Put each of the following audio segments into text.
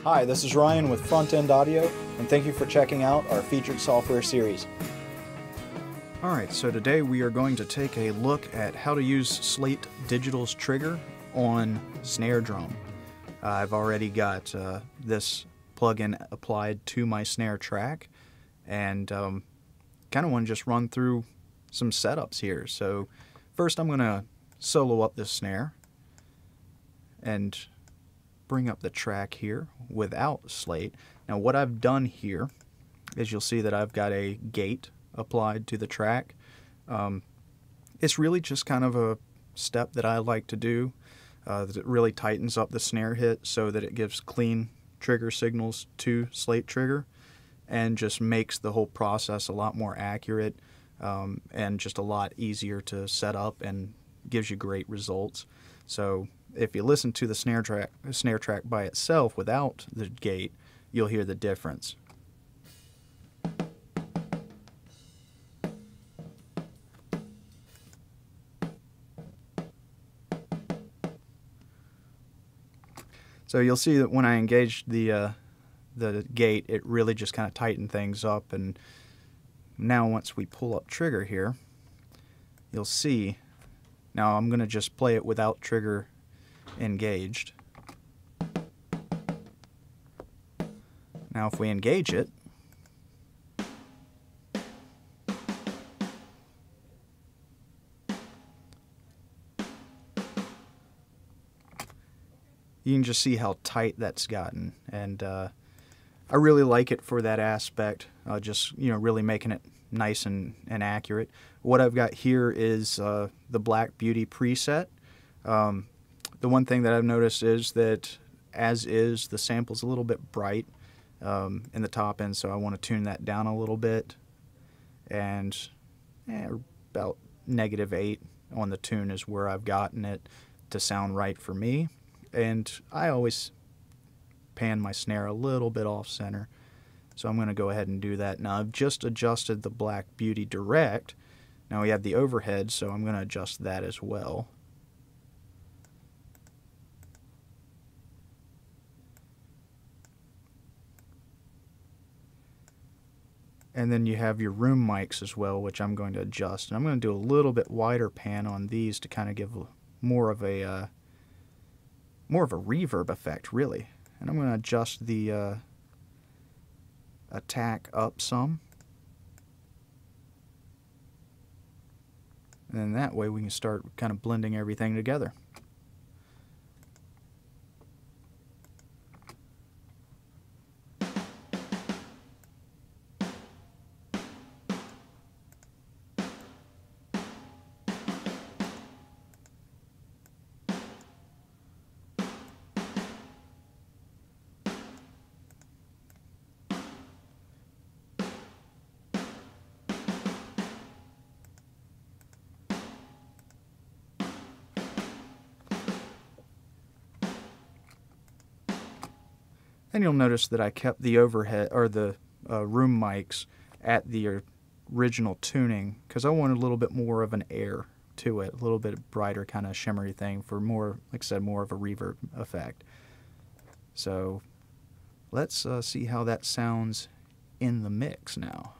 Hi, this is Ryan with Front End Audio, and thank you for checking out our featured software series. Alright, so today we are going to take a look at how to use SLATE Digital's trigger on snare drum. I've already got this plugin applied to my snare track, and kind of want to just run through some setups here. So first I'm going to solo up this snare and bring up the track here without SLATE. Now what I've done here is you'll see that I've got a gate applied to the track. It's really just kind of a step that I like to do that really tightens up the snare hit so that it gives clean trigger signals to SLATE trigger and just makes the whole process a lot more accurate and just a lot easier to set up and gives you great results. So if you listen to the snare track by itself without the gate, you'll hear the difference. So you'll see that when I engaged the gate, it really just kind of tightened things up. And now once we pull up trigger here, you'll see. Now I'm going to just play it without trigger engaged. Now if we engage it, you can just see how tight that's gotten, and I really like it for that aspect, just really making it nice and accurate. What I've got here is the Black Beauty preset. The one thing that I've noticed is that as is, the sample's a little bit bright in the top end, so I want to tune that down a little bit, and about -8 on the tune is where I've gotten it to sound right for me. And I always pan my snare a little bit off center, so I'm going to go ahead and do that. Now I've just adjusted the Black Beauty direct. Now we have the overhead, so I'm going to adjust that as well. And then you have your room mics as well, which I'm going to adjust. And I'm going to do a little bit wider pan on these to kind of give more of a reverb effect, really. And I'm going to adjust the attack up some. And then that way we can start kind of blending everything together. And you'll notice that I kept the overhead or the room mics at the original tuning because I wanted a little bit more of an air to it, a little bit brighter kind of shimmery thing for more, like I said, more of a reverb effect. So let's see how that sounds in the mix now.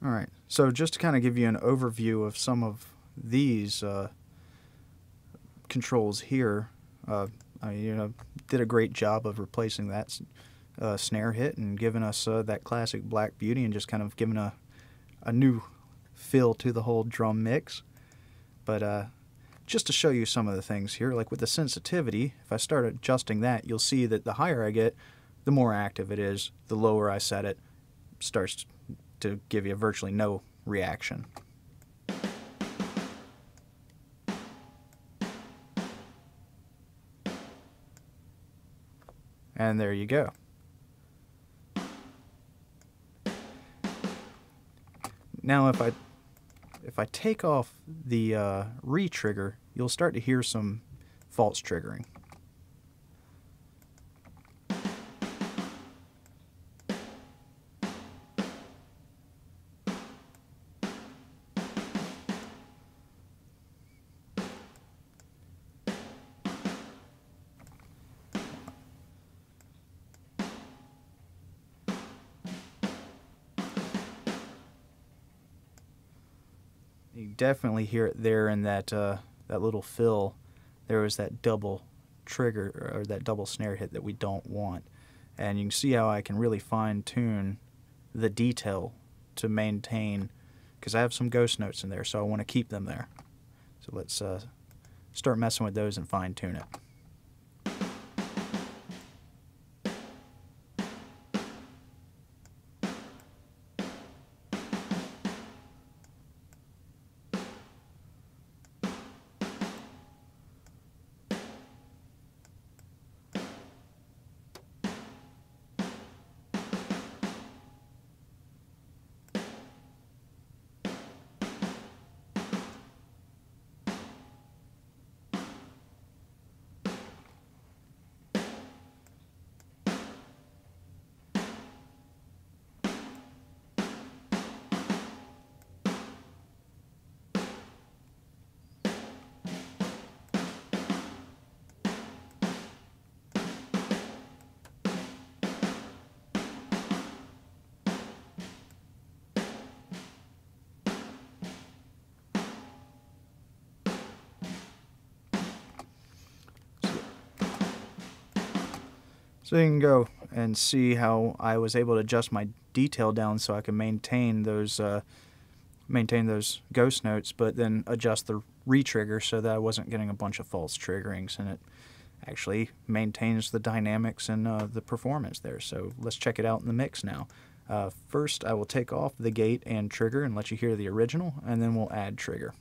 Alright, so just to kind of give you an overview of some of these controls here, I did a great job of replacing that snare hit and giving us that classic Black Beauty and just kind of giving a new feel to the whole drum mix. But just to show you some of the things here, like with the sensitivity, if I start adjusting that, you'll see that the higher I get, the more active it is. The lower I set it, starts to give you virtually no reaction. And there you go. Now if I take off the re-trigger, you'll start to hear some false triggering. You definitely hear it there in that that little fill. There was that double trigger, or that double snare hit that we don't want. And you can see how I can really fine tune the detail to maintain, because I have some ghost notes in there, so I want to keep them there. So let's start messing with those and fine tune it. So you can go and see how I was able to adjust my detail down so I can maintain those ghost notes, but then adjust the re-trigger so that I wasn't getting a bunch of false triggerings, and it actually maintains the dynamics and the performance there. So let's check it out in the mix now. First, I will take off the gate and trigger and let you hear the original, and then we'll add trigger.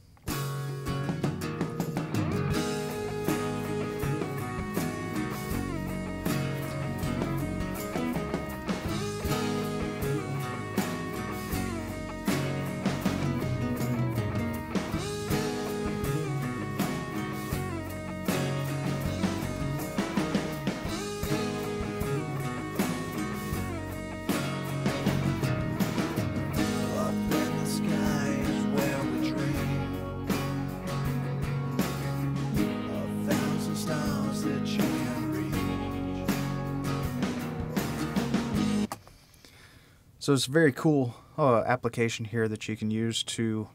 So it's a very cool application here that you can use to,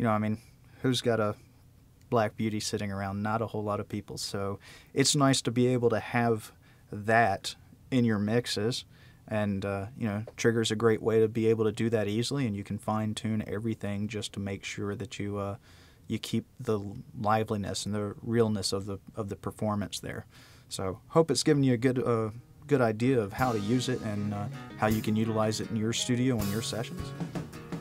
I mean, who's got a Black Beauty sitting around? Not a whole lot of people. So it's nice to be able to have that in your mixes, and Trigger's a great way to be able to do that easily, and you can fine tune everything just to make sure that you keep the liveliness and the realness of the performance there. So hope it's given you a good idea of how to use it and how you can utilize it in your studio and your sessions.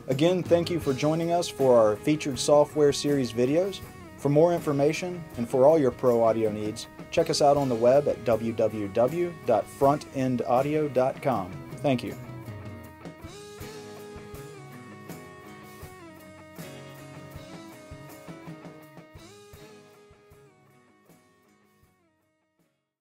Again, thank you for joining us for our featured software series videos. For more information and for all your pro audio needs, check us out on the web at www.frontendaudeo.com. Thank you.